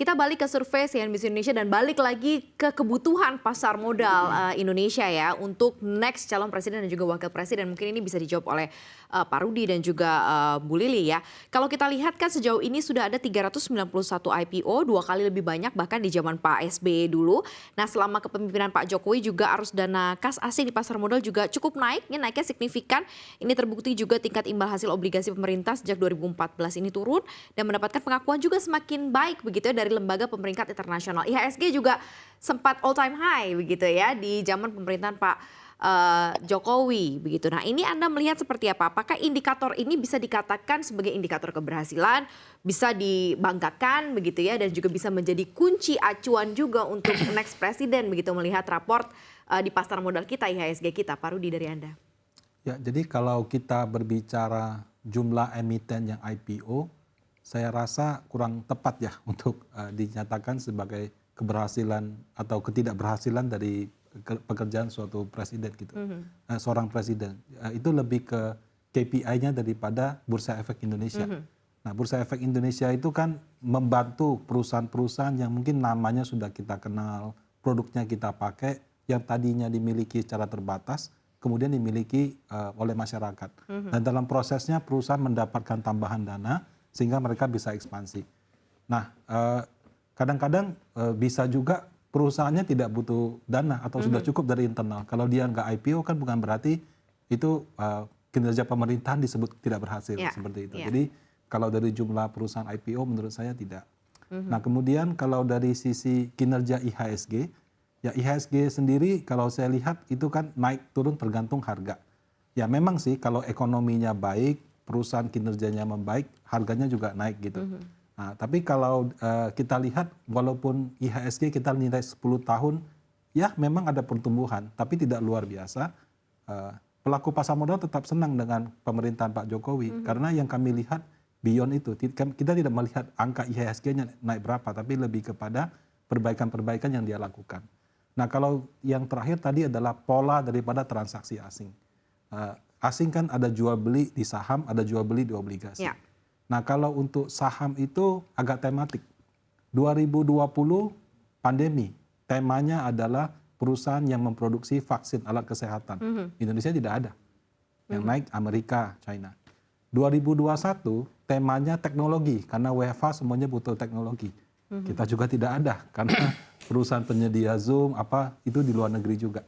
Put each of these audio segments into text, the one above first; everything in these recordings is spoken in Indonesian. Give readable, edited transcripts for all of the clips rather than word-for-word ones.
Kita balik ke survei CNBC Indonesia dan balik lagi ke kebutuhan pasar modal Indonesia ya untuk next calon presiden dan juga wakil presiden. Mungkin ini bisa dijawab oleh Pak Rudi dan juga Bu Lili ya. Kalau kita lihat kan sejauh ini sudah ada 391 IPO, 2 kali lebih banyak bahkan di zaman Pak SBY dulu. Nah selama kepemimpinan Pak Jokowi juga arus dana kas asing di pasar modal juga cukup naik, naiknya signifikan. Ini terbukti juga tingkat imbal hasil obligasi pemerintah sejak 2014 ini turun dan mendapatkan pengakuan juga semakin baik begitu ya dari lembaga pemeringkat internasional. IHSG juga sempat all time high begitu ya di zaman pemerintahan Pak Jokowi begitu. Nah, ini Anda melihat seperti apa? Apakah indikator ini bisa dikatakan sebagai indikator keberhasilan, bisa dibanggakan begitu ya dan juga bisa menjadi kunci acuan juga untuk next presiden begitu melihat raport di pasar modal kita IHSG kita. Pak Rudi dari Anda. Ya, jadi kalau kita berbicara jumlah emiten yang IPO, saya rasa kurang tepat ya untuk dinyatakan sebagai keberhasilan atau ketidakberhasilan dari pekerjaan suatu presiden gitu, seorang presiden. Itu lebih ke KPI-nya daripada Bursa Efek Indonesia. Nah, Bursa Efek Indonesia itu kan membantu perusahaan-perusahaan yang mungkin namanya sudah kita kenal, produknya kita pakai, yang tadinya dimiliki secara terbatas, kemudian dimiliki oleh masyarakat. Dan dalam prosesnya perusahaan mendapatkan tambahan dana sehingga mereka bisa ekspansi. Nah, kadang-kadang bisa juga perusahaannya tidak butuh dana atau sudah cukup dari internal. Kalau dia nggak IPO kan bukan berarti itu kinerja pemerintahan disebut tidak berhasil seperti itu. Jadi kalau dari jumlah perusahaan IPO menurut saya tidak. Nah, kemudian kalau dari sisi kinerja IHSG, ya IHSG sendiri kalau saya lihat itu kan naik turun tergantung harga. Ya memang sih kalau ekonominya baik, perusahaan kinerjanya membaik, harganya juga naik gitu. Nah, tapi kalau kita lihat walaupun IHSG kita nilai 10 tahun, ya memang ada pertumbuhan, tapi tidak luar biasa. Pelaku pasar modal tetap senang dengan pemerintahan Pak Jokowi, karena yang kami lihat beyond itu, kita tidak melihat angka IHSG-nya naik berapa, tapi lebih kepada perbaikan-perbaikan yang dia lakukan. Nah, kalau yang terakhir tadi adalah pola daripada transaksi asing. Asing kan ada jual beli di saham, ada jual beli di obligasi. Ya. Nah, kalau untuk saham itu agak tematik. 2020 pandemi, temanya adalah perusahaan yang memproduksi vaksin alat kesehatan. Indonesia tidak ada. Yang naik Amerika, China. 2021 temanya teknologi, karena WFH semuanya butuh teknologi. Kita juga tidak ada, karena perusahaan penyedia Zoom, itu di luar negeri juga.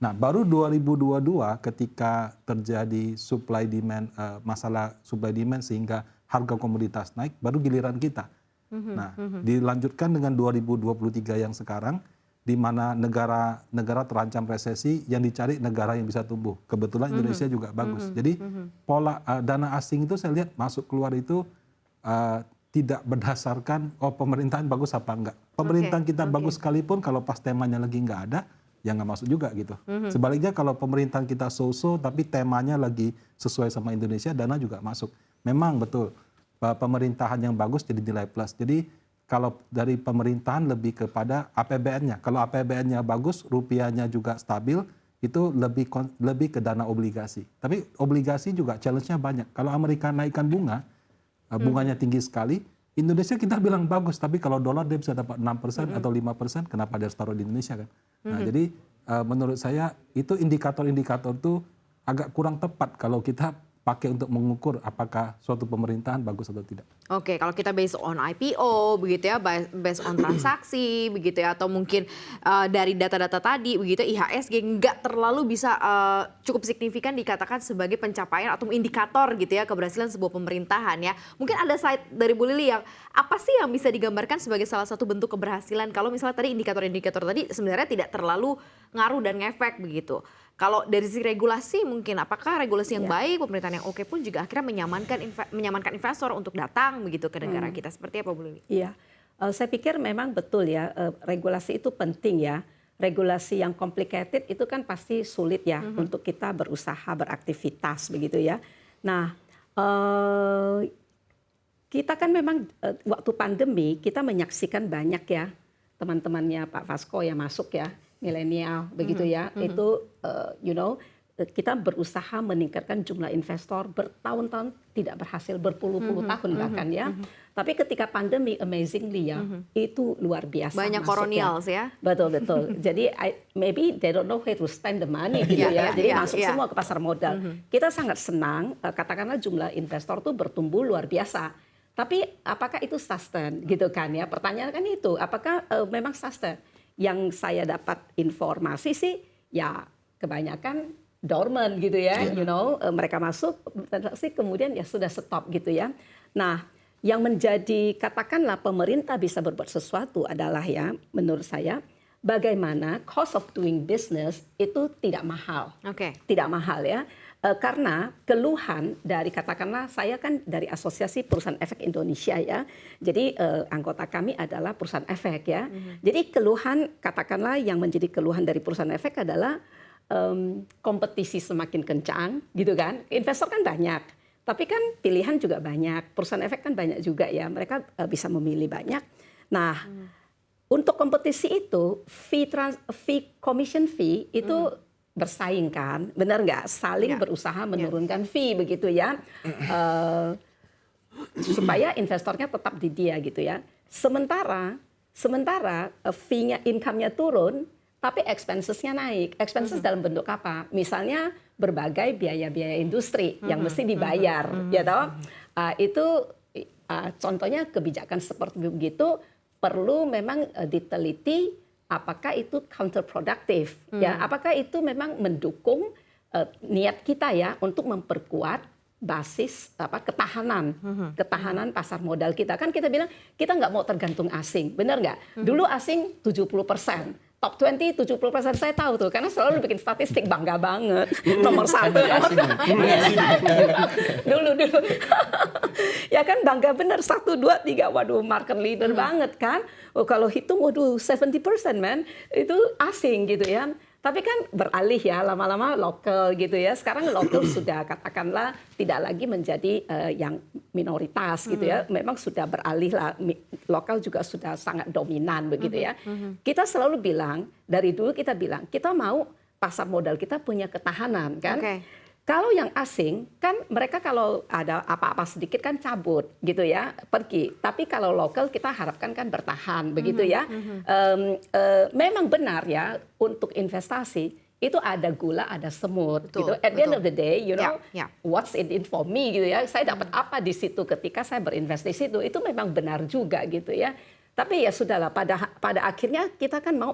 Nah, baru 2022 ketika terjadi supply demand, masalah supply demand sehingga harga komoditas naik, baru giliran kita. Nah, dilanjutkan dengan 2023 yang sekarang, di mana negara terancam resesi, yang dicari negara yang bisa tumbuh. Kebetulan Indonesia juga bagus. Jadi pola dana asing itu saya lihat masuk keluar itu tidak berdasarkan pemerintahan bagus apa enggak. Pemerintahan kita bagus sekalipun kalau pas temanya lagi nggak ada, ya nggak masuk juga gitu. Sebaliknya kalau pemerintahan kita so-so tapi temanya lagi sesuai sama Indonesia, dana juga masuk. Memang betul pemerintahan yang bagus jadi nilai plus. Jadi kalau dari pemerintahan lebih kepada APBN-nya. Kalau APBN-nya bagus, rupiahnya juga stabil, itu lebih ke dana obligasi. Tapi obligasi juga challenge-nya banyak. Kalau Amerika naikkan bunga, bunganya tinggi sekali, Indonesia kita bilang bagus, tapi kalau dolar dia bisa dapat 6% atau 5%, kenapa dia harus taruh di Indonesia kan? Nah, jadi menurut saya itu indikator-indikator itu agak kurang tepat kalau kita pakai untuk mengukur apakah suatu pemerintahan bagus atau tidak. Oke, kalau kita based on IPO begitu ya, based on transaksi begitu ya, atau mungkin dari data-data tadi begitu, IHSG nggak terlalu bisa cukup signifikan dikatakan sebagai pencapaian atau indikator gitu ya keberhasilan sebuah pemerintahan ya. Mungkin ada slide dari Bu Lili yang apa sih yang bisa digambarkan sebagai salah satu bentuk keberhasilan kalau misalnya tadi indikator-indikator tadi sebenarnya tidak terlalu ngaruh dan ngefek begitu. Kalau dari sisi regulasi mungkin apakah regulasi yang baik, pemerintahan yang oke pun juga akhirnya menyamankan investor untuk datang begitu ke negara kita. Seperti apa Bu Lili? Iya, saya pikir memang betul ya, regulasi itu penting ya. Regulasi yang complicated itu kan pasti sulit ya untuk kita berusaha beraktivitas begitu ya. Nah, kita kan memang waktu pandemi kita menyaksikan banyak ya teman-temannya Pak Fasko yang masuk ya, milenial begitu ya, itu kita berusaha meningkatkan jumlah investor bertahun-tahun tidak berhasil, berpuluh-puluh tahun bahkan ya. Tapi ketika pandemi amazingly ya, itu luar biasa. Banyak masuknya. kolonials ya. Betul. Jadi maybe they don't know where to spend the money gitu ya. Jadi masuk semua ke pasar modal. Kita sangat senang, katakanlah jumlah investor tuh bertumbuh luar biasa. Tapi apakah itu sustain gitu kan ya? Pertanyaan kan itu, apakah memang sustain? Yang saya dapat informasi sih ya kebanyakan dormant gitu ya, mereka masuk sih kemudian ya sudah stop gitu ya. Nah, yang menjadi katakanlah pemerintah bisa berbuat sesuatu adalah ya menurut saya bagaimana cost of doing business itu tidak mahal. Tidak mahal ya. Karena keluhan dari katakanlah saya kan dari Asosiasi Perusahaan Efek Indonesia ya. Jadi anggota kami adalah perusahaan efek ya. Jadi keluhan katakanlah yang menjadi keluhan dari perusahaan efek adalah kompetisi semakin kencang gitu kan. Investor kan banyak. Tapi kan pilihan juga banyak. Perusahaan efek kan banyak juga ya. Mereka bisa memilih banyak. Nah, untuk kompetisi itu commission fee itu bersaing kan, benar nggak? Saling berusaha menurunkan fee begitu ya, supaya investornya tetap di dia gitu ya. Sementara fee-nya, income-nya turun, tapi expenses-nya naik. Expenses dalam bentuk apa? Misalnya berbagai biaya-biaya industri yang mesti dibayar, ya toh? Itu contohnya kebijakan seperti begitu perlu memang diteliti apakah itu counterproductive ya, apakah itu memang mendukung niat kita ya untuk memperkuat basis ketahanan pasar modal kita. Kan kita bilang kita nggak mau tergantung asing, benar nggak? Dulu asing 70%. Top 20, 70% saya tahu tuh, karena selalu bikin statistik, bangga banget. Nomor 1. Dulu. Ya kan bangga bener, 1, 2, 3, waduh market leader banget kan. Oh, kalau hitung, waduh 70% man, itu asing gitu ya. Tapi kan beralih ya, lama-lama lokal gitu ya. Sekarang lokal sudah katakanlah tidak lagi menjadi yang minoritas gitu ya. Memang sudah beralih lah, lokal juga sudah sangat dominan begitu ya. Kita selalu bilang, dari dulu kita bilang, kita mau pasar modal kita punya ketahanan kan. Kalau yang asing kan mereka kalau ada apa-apa sedikit kan cabut gitu ya, pergi. Tapi kalau lokal kita harapkan kan bertahan begitu ya. Memang benar ya untuk investasi itu ada gula, ada semut gitu. At the end of the day, what's in it for me gitu ya. Saya dapat apa di situ ketika saya berinvestasi itu memang benar juga gitu ya. Tapi ya sudahlah, pada akhirnya kita kan mau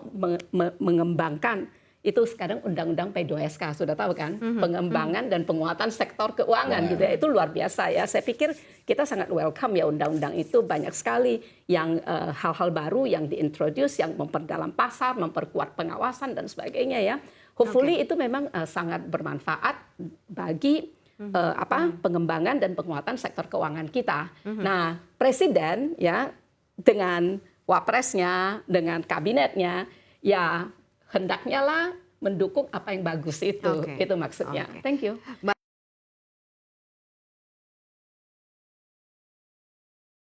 mengembangkan. Itu sekarang undang-undang P2SK, sudah tahu kan? Pengembangan dan penguatan sektor keuangan gitu ya. Itu luar biasa ya. Saya pikir kita sangat welcome ya undang-undang itu. Banyak sekali yang hal-hal baru yang diintroduce, yang memperdalam pasar, memperkuat pengawasan dan sebagainya ya. Hopefully itu memang sangat bermanfaat bagi pengembangan dan penguatan sektor keuangan kita. Nah, Presiden ya dengan wapresnya, dengan kabinetnya ya hendaknya lah mendukung apa yang bagus itu. Itu maksudnya. Thank you.